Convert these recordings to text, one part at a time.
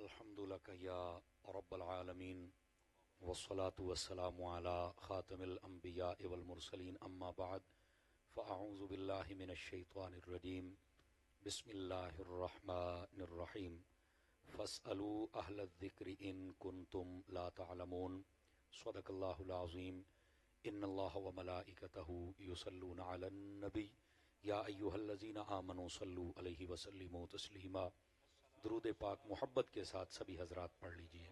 الحمد لك يا رب العالمين والصلاة والسلام على خاتم الأنبياء والمرسلين أما بعد فأعوذ بالله من الشيطان الرجيم بسم الله الرحمن الرحيم فاسألوا أهل الذكر إن كنتم لا تعلمون صدق الله العظيم إن الله وملائكته يصلون على النبي يا أيها الذين آمنوا صلوا عليه وسلموا تسلیما۔ درود پاک محبت کے ساتھ سبھی حضرات پڑھ لیجئے۔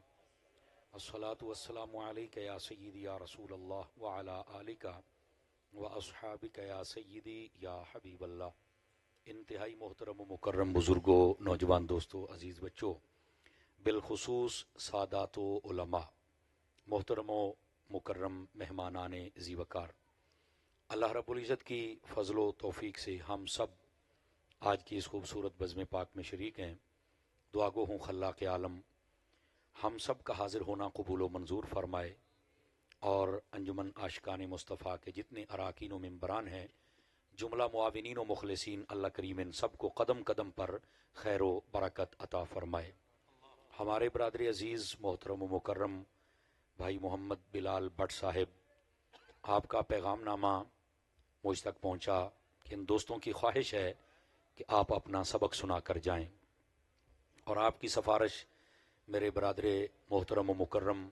الصلاۃ والسلام علیک یا سیدی یا رسول اللہ وعلی آلک و اصحابک یا سیدی یا حبیب اللہ۔ انتہائی محترم و مکرم بزرگوں، نوجوان دوستوں، عزیز بچوں، بالخصوص سادات و علماء، محترم و مکرم مہمانان ذی وقار، اللہ رب العزت کی فضل و توفیق سے ہم سب آج کی اس خوبصورت بزم پاک میں شریک ہیں۔ دعا گو ہوں خلاق عالم ہم سب کا حاضر ہونا قبول و منظور فرمائے، اور انجمن عاشقان مصطفیٰ کے جتنے اراکین و ممبران ہیں، جملہ معاونین و مخلصین، اللہ کریم ان سب کو قدم قدم پر خیر و برکت عطا فرمائے۔ ہمارے برادر عزیز محترم و مکرم بھائی محمد بلال بٹ صاحب، آپ کا پیغام نامہ مجھ تک پہنچا کہ ان دوستوں کی خواہش ہے کہ آپ اپنا سبق سنا کر جائیں، اور آپ کی سفارش میرے برادر محترم و مکرم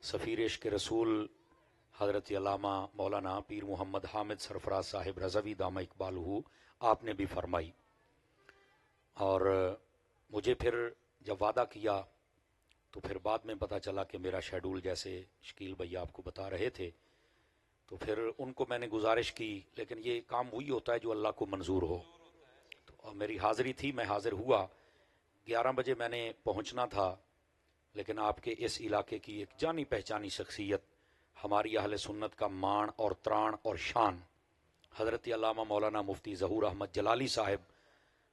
سفیر عشق رسول حضرت علامہ مولانا پیر محمد حامد سرفراز صاحب رضوی دامہ اقبالہ آپ نے بھی فرمائی، اور مجھے پھر جب وعدہ کیا تو پھر بعد میں پتہ چلا کہ میرا شیڈول، جیسے شکیل بھائی آپ کو بتا رہے تھے، تو پھر ان کو میں نے گزارش کی، لیکن یہ کام وہی ہوتا ہے جو اللہ کو منظور ہو، تو میری حاضری تھی، میں حاضر ہوا۔ 11 بجے میں نے پہنچنا تھا، لیکن آپ کے اس علاقے کی ایک جانی پہچانی شخصیت، ہماری اہل سنت کا مان اور تران اور شان، حضرت علامہ مولانا مفتی ظہور احمد جلالی صاحب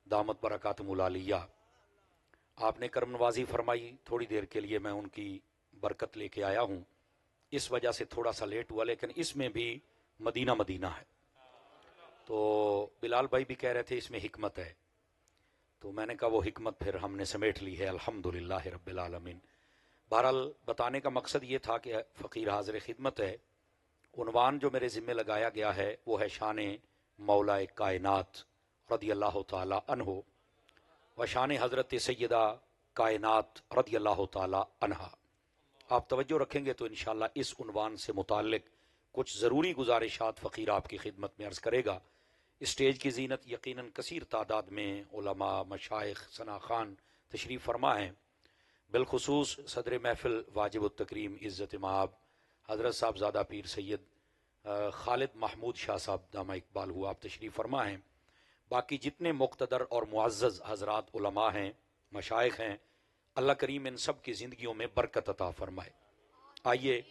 دامت برکاتہم العالیہ، آپ نے کرم نوازی فرمائی۔ تھوڑی دیر کے لیے میں ان کی برکت لے کے آیا ہوں، اس وجہ سے تھوڑا سا لیٹ ہوا، لیکن اس میں بھی مدینہ مدینہ ہے۔ تو بلال بھائی بھی کہہ رہے تھے اس میں حکمت ہے، تو میں نے کہا وہ حکمت پھر ہم نے سمیٹ لی ہے، الحمدللہ رب العالمین۔ بہرحال بتانے کا مقصد یہ تھا کہ فقیر حاضر خدمت ہے۔ عنوان جو میرے ذمہ لگایا گیا ہے وہ ہے شان مولا کائنات رضی اللہ تعالی عنہ و شان حضرت سیدہ کائنات رضی اللہ تعالی عنہا۔ آپ توجہ رکھیں گے تو انشاءاللہ اس عنوان سے متعلق کچھ ضروری گزارشات فقیر آپ کی خدمت میں عرض کرے گا۔ اسٹیج کی زینت یقیناً کثیر تعداد میں علماء، مشائخ، ثنا خان تشریف فرما ہیں، بالخصوص صدر محفل واجب التکریم عزت مآب حضرت صاحب زادہ پیر سید خالد محمود شاہ صاحب دامہ اقبال ہوا، آپ تشریف فرما ہیں۔ باقی جتنے مقتدر اور معزز حضرات علماء ہیں، مشائخ ہیں، اللہ کریم ان سب کی زندگیوں میں برکت عطا فرمائے۔ آئیے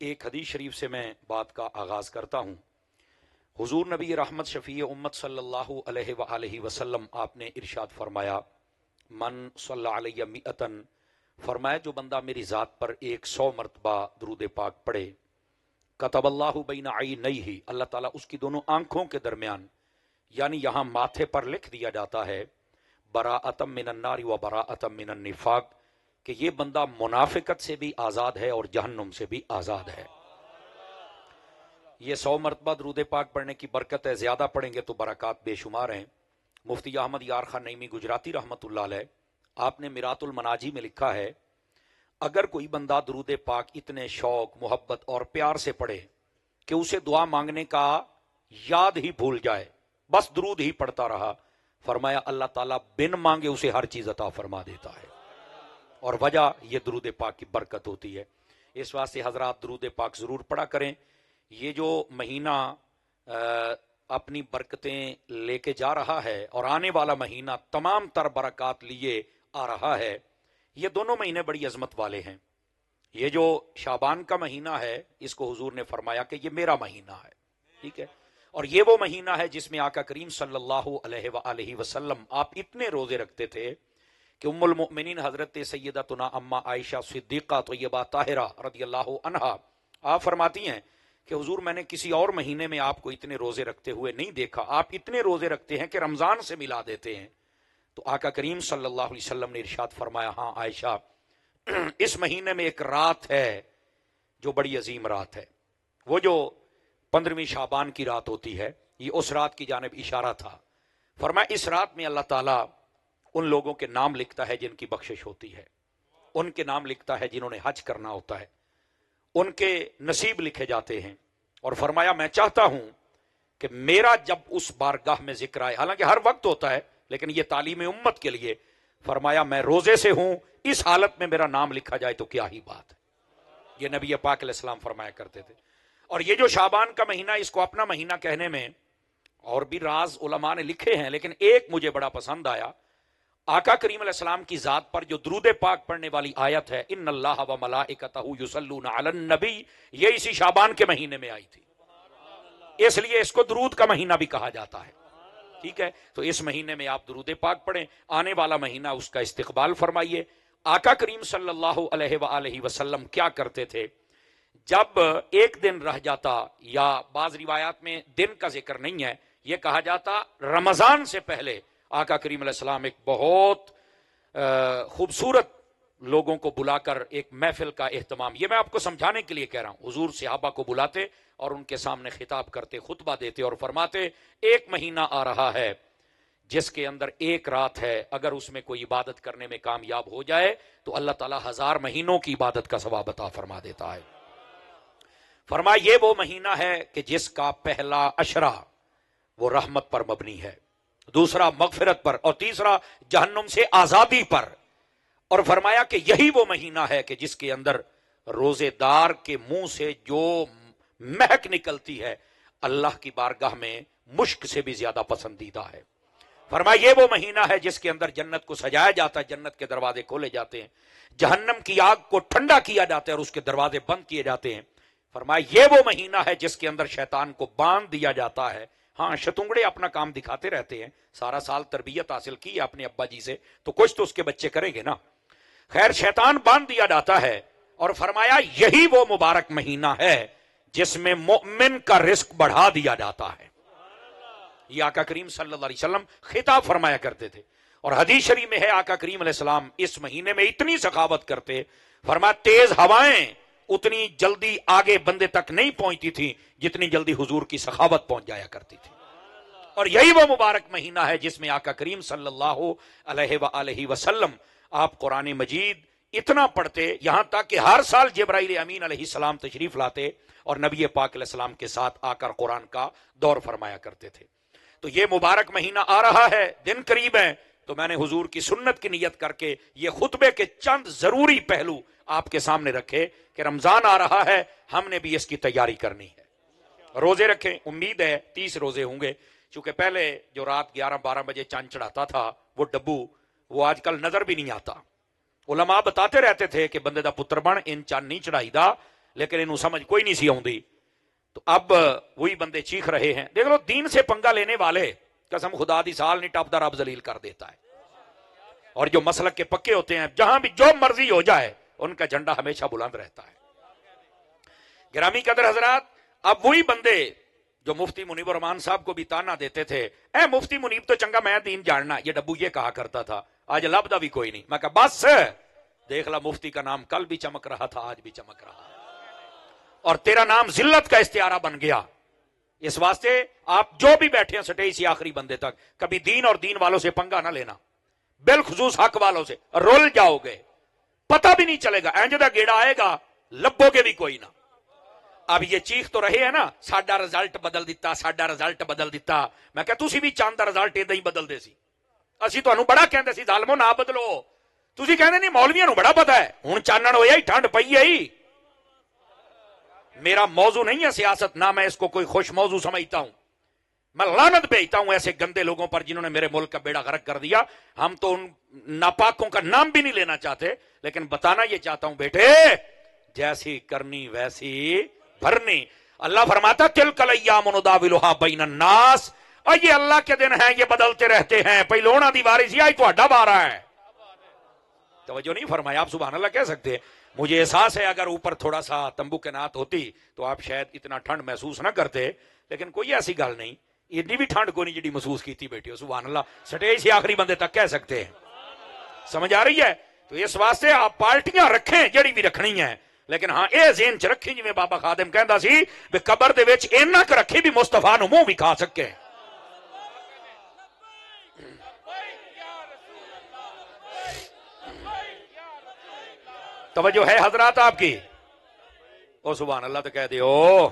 ایک حدیث شریف سے میں بات کا آغاز کرتا ہوں۔ حضور نبی رحمت شفیع امت صلی اللہ علیہ وآلہ وسلم آپ نے ارشاد فرمایا، من صلی علیہ مئتن، فرمایا جو بندہ میری ذات پر 100 مرتبہ درود پاک پڑھے، کتب اللہ بین عینیہ، اللہ تعالیٰ اس کی دونوں آنکھوں کے درمیان، یعنی یہاں ماتھے پر لکھ دیا جاتا ہے، براءۃ من النار و براءۃ من النفاق، کہ یہ بندہ منافقت سے بھی آزاد ہے اور جہنم سے بھی آزاد ہے۔ یہ 100 مرتبہ درود پاک پڑھنے کی برکت ہے، زیادہ پڑھیں گے تو برکات بے شمار ہیں۔ مفتی احمد یار خان نعیمی گجراتی رحمت اللہ علیہ، آپ نے میرات المناجی میں لکھا ہے، اگر کوئی بندہ درود پاک اتنے شوق، محبت اور پیار سے پڑھے کہ اسے دعا مانگنے کا یاد ہی بھول جائے، بس درود ہی پڑھتا رہا، فرمایا اللہ تعالیٰ بن مانگے اسے ہر چیز عطا فرما دیتا ہے، اور وجہ یہ درود پاک کی برکت ہوتی ہے۔ اس واسطے حضرات درود پاک ضرور پڑھا کریں۔ یہ جو مہینہ اپنی برکتیں لے کے جا رہا ہے اور آنے والا مہینہ تمام تر برکات لیے آ رہا ہے، یہ دونوں مہینے بڑی عظمت والے ہیں۔ یہ جو شعبان کا مہینہ ہے، اس کو حضور نے فرمایا کہ یہ میرا مہینہ ہے، ٹھیک ہے، اور یہ وہ مہینہ ہے جس میں آقا کریم صلی اللہ علیہ وآلہ وسلم آپ اتنے روزے رکھتے تھے کہ ام المؤمنین حضرت سیدتنا اما عائشہ صدیقہ طیبہ طاہرہ رضی اللہ عنہا آپ فرماتی ہیں کہ حضور میں نے کسی اور مہینے میں آپ کو اتنے روزے رکھتے ہوئے نہیں دیکھا، آپ اتنے روزے رکھتے ہیں کہ رمضان سے ملا دیتے ہیں۔ تو آقا کریم صلی اللہ علیہ وسلم نے ارشاد فرمایا، ہاں عائشہ، اس مہینے میں ایک رات ہے جو بڑی عظیم رات ہے، وہ جو 15ویں شعبان کی رات ہوتی ہے، یہ اس رات کی جانب اشارہ تھا۔ فرمایا اس رات میں اللہ تعالیٰ ان لوگوں کے نام لکھتا ہے جن کی بخشش ہوتی ہے، ان کے نام لکھتا ہے جنہوں نے حج کرنا ہوتا ہے، ان کے نصیب لکھے جاتے ہیں۔ اور فرمایا میں چاہتا ہوں کہ میرا جب اس بارگاہ میں ذکر آئے، حالانکہ ہر وقت ہوتا ہے لیکن یہ تعلیم امت کے لیے، فرمایا میں روزے سے ہوں، اس حالت میں میرا نام لکھا جائے تو کیا ہی بات ہے۔ یہ نبی پاک علیہ السلام فرمایا کرتے تھے۔ اور یہ جو شعبان کا مہینہ، اس کو اپنا مہینہ کہنے میں اور بھی راز علماء نے لکھے ہیں، لیکن ایک مجھے بڑا پسند آیا۔ آقا کریم علیہ السلام کی ذات پر جو درود پاک پڑھنے والی آیت ہے، ان اللہ و ملائکتہ یصلون علی النبی، یہ اسی شعبان کے مہینے میں آئی تھی، اس لیے اس کو درود کا مہینہ بھی کہا جاتا ہے۔ ٹھیک ہے، تو اس مہینے میں آپ درود پاک پڑھیں، آنے والا مہینہ اس کا استقبال فرمائیے۔ آقا کریم صلی اللہ علیہ وآلہ وسلم کیا کرتے تھے، جب ایک دن رہ جاتا، یا بعض روایات میں دن کا ذکر نہیں ہے، یہ کہا جاتا رمضان سے پہلے آقا کریم علیہ السلام ایک بہت خوبصورت لوگوں کو بلا کر ایک محفل کا اہتمام، یہ میں آپ کو سمجھانے کے لیے کہہ رہا ہوں، حضور صحابہ کو بلاتے اور ان کے سامنے خطاب کرتے، خطبہ دیتے اور فرماتے ایک مہینہ آ رہا ہے جس کے اندر ایک رات ہے، اگر اس میں کوئی عبادت کرنے میں کامیاب ہو جائے تو اللہ تعالیٰ 1000 مہینوں کی عبادت کا ثواب عطا فرما دیتا ہے۔ فرمایا یہ وہ مہینہ ہے کہ جس کا پہلا عشرہ وہ رحمت پر مبنی ہے، دوسرا مغفرت پر، اور تیسرا جہنم سے آزادی پر۔ اور فرمایا کہ یہی وہ مہینہ ہے کہ جس کے اندر روزے دار کے منہ سے جو مہک نکلتی ہے اللہ کی بارگاہ میں مشک سے بھی زیادہ پسندیدہ ہے۔ فرمایا یہ وہ مہینہ ہے جس کے اندر جنت کو سجایا جاتا ہے، جنت کے دروازے کھولے جاتے ہیں، جہنم کی آگ کو ٹھنڈا کیا جاتا ہے اور اس کے دروازے بند کیے جاتے ہیں۔ فرمایا یہ وہ مہینہ ہے جس کے اندر شیطان کو باندھ دیا جاتا ہے۔ ہاں شتونگڑے اپنا کام دکھاتے رہتے ہیں، سارا سال تربیت حاصل کی ہے اپنے ابا جی سے، تو کچھ تو اس کے بچے کریں گے نا، خیر شیطان باندھ دیا جاتا ہے۔ اور فرمایا یہی وہ مبارک مہینہ ہے جس میں مومن کا رزق بڑھا دیا جاتا ہے۔ یہ آقا کریم صلی اللہ علیہ وسلم خطاب فرمایا کرتے تھے، اور حدیث شریف میں ہے آقا کریم علیہ السلام اس مہینے میں اتنی سخاوت کرتے، فرمایا تیز ہوائیں اتنی جلدی آگے بندے تک نہیں پہنچتی تھی جتنی جلدی حضور کی سخاوت پہنچ جایا کرتی تھی۔ اور یہی وہ مبارک مہینہ ہے جس میں آقا کریم صلی اللہ علیہ وآلہ وسلم آپ قرآن مجید اتنا پڑھتے، یہاں تک کہ ہر سال جبرائیل امین علیہ السلام تشریف لاتے اور نبی پاک علیہ السلام کے ساتھ آ کر قرآن کا دور فرمایا کرتے تھے۔ تو یہ مبارک مہینہ آ رہا ہے، دن قریب ہے، تو میں نے حضور کی سنت کی نیت کر کے یہ خطبے کے چند ضروری پہلو آپ کے سامنے رکھے کہ رمضان آ رہا ہے، ہم نے بھی اس کی تیاری کرنی ہے۔ روزے رکھیں، امید ہے 30 روزے ہوں گے، چونکہ پہلے جو رات 11-12 بجے چاند چڑھاتا تھا وہ ڈبو، وہ آج کل نظر بھی نہیں آتا۔ علماء بتاتے رہتے تھے کہ بندے دا پتر بن ان چاند نہیں چڑھائی دا، لیکن انہوں سمجھ کوئی نہیں سی آؤندی، تو اب وہی بندے چیخ رہے ہیں۔ دیکھ لو دین سے پنگا لینے والے قسم خدا دی سال نہیں ٹاپدا رب ذلیل کر دیتا ہے، اور جو مسلک کے پکے ہوتے ہیں جہاں بھی جو مرضی ہو جائے ان کا جھنڈا ہمیشہ بلند رہتا ہے۔ گرامی قدر حضرات، اب وہی بندے جو مفتی منیب الرحمان صاحب کو بھی تانا دیتے تھے، اے مفتی منیب تو چنگا میں دین جاننا، یہ ڈبو یہ کہا کرتا تھا، آج لبدا بھی کوئی نہیں۔ میں کہا بس دیکھ لا، مفتی کا نام کل بھی چمک رہا تھا، آج بھی چمک رہا ہے، اور تیرا نام ذلت کا استعارہ بن گیا۔ اس واسطے آپ جو بھی بیٹھے ہیں سٹے اسی آخری بندے تک، کبھی دین اور دین والوں سے پنگا نہ لینا، بالخصوص حق والوں سے رول جاؤ گے، پتہ بھی نہیں چلے گا، اینجدہ گیڑا آئے گا لبو گے بھی کوئی نہ۔ اب یہ چیخ تو رہے ہیں نا، ساڈا رزلٹ بدل دیتا، ساڈا رزلٹ بدل دیتا۔ میں کہا تسی بھی چاند دا رزلٹ ادھر ہی بدل دے سی، اسی تانوں بڑا کہندے سی ظالمو نہ بدلو، تسی کہندے نہیں مولویاں نوں بڑا پتا ہے، ہن چانن ہویا ہی ٹھنڈ پئی ہے ہی۔ میرا موضوع نہیں ہے سیاست، نہ میں اس کو کوئی خوش موضوع سمجھتا ہوں، میں لعنت بھیجتا ہوں ایسے گندے لوگوں پر جنہوں نے میرے ملک کا بیڑا غرق کر دیا۔ ہم تو ان ناپاکوں کا نام بھی نہیں لینا چاہتے، لیکن بتانا یہ چاہتا ہوں بیٹے جیسی کرنی ویسی بھرنی۔ اللہ فرماتا تلک الایام نداولھا بین الناس، اور یہ اللہ کے دن ہیں، یہ بدلتے رہتے ہیں، پہلونا دی واری سی آئی تو اڈا بارا ہے۔ توجہ نہیں فرمایا؟ آپ سبحان اللہ کہہ سکتے ہیں؟ مجھے احساس ہے اگر اوپر تھوڑا سا تمبو کے نات ہوتی تو آپ شاید اتنا ٹھنڈ محسوس نہ کرتے، لیکن کوئی ایسی گل نہیں، ایڈی بھی ٹھنڈ کو نہیں جی محسوس کیتی بیٹھی ہو. سبحان اللہ. سٹیج سے آخری بندے تک کہہ سکتے ہیں. سمجھ آ رہی ہے؟ تو اس واسطے آپ پارٹیاں رکھیں جڑی بھی رکھنی ہے، لیکن ہاں اے ذہن چ رکھیں جی بابا خادم کہندا سی بھی قبر دے وچ اینا ک رکھے بھی مصطفیٰ نو منہ بھی کھا سکے. توجہ ہے حضرات آپ کی؟ او سبحان اللہ تو کہہ دے او.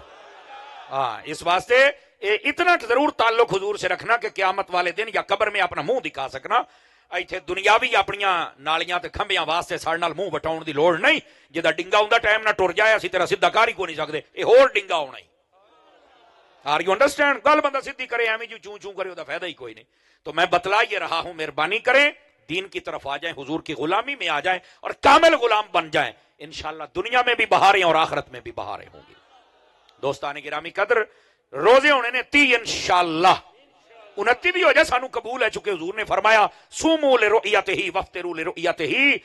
ہاں اس واسطے اتنا ضرور تعلق حضور سے رکھنا کہ قیامت والے دن یا قبر میں اپنا منہ دکھا سکنا. ایتھے دنیاوی اپنیاں نالیاں تے کھمبیاں واسطے ساڈے نال منہ وٹاؤن دی لوڑ نہیں. جدا ڈنگا ہوندا ٹائم نہ ٹر جائے اسی طرح سیدھا کار ہی کو نہیں سکدے. اے ہور ڈنگا ہونا ہی. Are you understand? گل بندہ سیدھی کرے ایویں جو چوں چوں کرے او دا فائدہ ہی کوئی نہیں. تو میں بتلا یہ رہا ہوں، مہربانی کریں دین کی طرف آ جائیں، حضور کی غلامی میں آ جائیں اور کامل غلام بن جائیں. انشاءاللہ دنیا میں بھی بہاریں اور آخرت میں بھی بہاریں ہوں گی. دوستان گرامی قدر، روزے ہونے نے 30 انشاءاللہ 29 بھی ہو جائے سانو قبول ہے، چونکہ حضور نے فرمایا سومو لرؤیتہ وافطروا لرؤیتہ.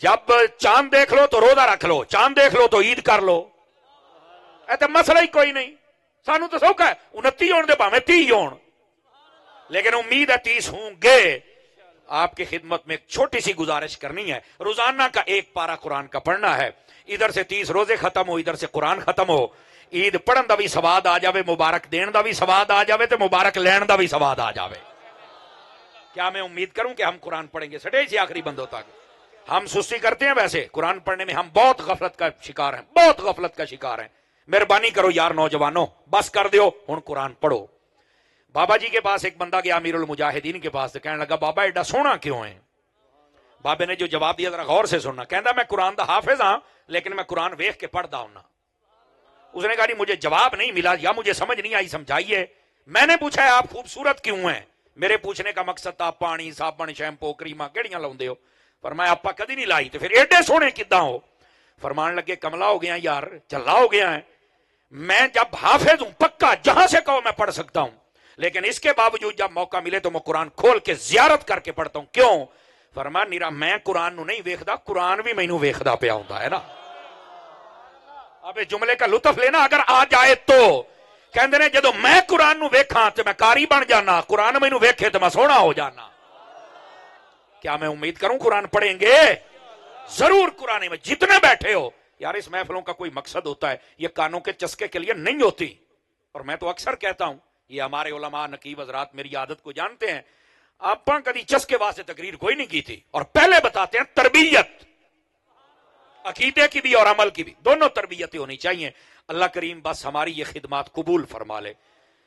جب چاند دیکھ لو تو روزہ رکھ لو، چاند دیکھ لو تو عید کر لو. اے تے مسئلہ ہی کوئی نہیں. سانو تو سوکھا ہے 29 ہون دے بھاویں 30 ہون، لیکن امید ہے 30 ہوں گے. آپ کی خدمت میں ایک چھوٹی سی گزارش کرنی ہے. روزانہ کا ایک پارہ قرآن کا پڑھنا ہے. ادھر سے 30 روزے ختم ہو، ادھر سے قرآن ختم ہو. عید پڑھن دا بھی سواد آ جاوے، مبارک دین دا بھی سواد آ جاوے تے مبارک لین دا بھی سواد آ جاوے. کیا میں امید کروں کہ ہم قرآن پڑھیں گے سٹیج سے آخری بندوں تک؟ ہم سستی کرتے ہیں ویسے قرآن پڑھنے میں، ہم بہت غفلت کا شکار ہیں، بہت غفلت کا شکار ہیں. مہربانی کرو یار نوجوانوں، بس کر دیو ہن قرآن پڑھو. بابا جی کے پاس ایک بندہ گیا امیر المجاہدین کے پاس، تو کہنے لگا بابا ایڈا سونا کیوں ہے؟ بابے نے جو جواب دیا ذرا غور سے سننا. کہندا میں قرآن دا حافظ ہاں لیکن میں قرآن ویکھ کے پڑھدا ہوں. اس نے کہا نہیں مجھے جواب نہیں ملا یا مجھے سمجھ نہیں آئی، سمجھائیے. میں نے پوچھا ہے آپ خوبصورت کیوں ہیں؟ میرے پوچھنے کا مقصد تھا پانی صابن شیمپو کریماں کیڑیاں لاؤندے ہو؟ فرمایا آپا کدی نہیں لائی. تو پھر ایڈے سونے کداں ہو؟ فرمان لگے کملا ہو گیا یار، چلا ہو گیا ہے. میں جب حافظ ہوں پکا، جہاں سے کہو میں پڑھ سکتا ہوں، لیکن اس کے باوجود جب موقع ملے تو میں قرآن کھول کے زیارت کر کے پڑھتا ہوں. کیوں؟ فرمان نیرا میں قرآن نو نہیں ویکھدا، قرآن بھی مینوں ویکھدا پیا ہوندا ہے نا. اب جملے کا لطف لینا اگر آ جائے تو. کہندے نے جدو میں قرآن نو ویکھاں تے میں قاری بن جانا، قرآن مینوں ویکھے تے میں سونا ہو جانا. کیا میں امید کروں قرآن پڑھیں گے؟ ضرور. قرآن میں جتنے بیٹھے ہو یار، اس محفلوں کا کوئی مقصد ہوتا ہے، یہ کانوں کے چسکے کے لیے نہیں ہوتی. اور میں تو اکثر کہتا ہوں، یہ ہمارے علماء نقیب حضرات میری عادت کو جانتے ہیں، آپ کبھی چسکے واسطے تقریر کوئی نہیں کی تھی. اور پہلے بتاتے ہیں تربیت، عقیدے کی بھی اور عمل کی بھی، دونوں تربیتیں ہونی چاہیے. اللہ کریم بس ہماری یہ خدمات قبول فرما لے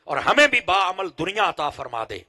اور ہمیں بھی با عمل دنیا عطا فرما دے.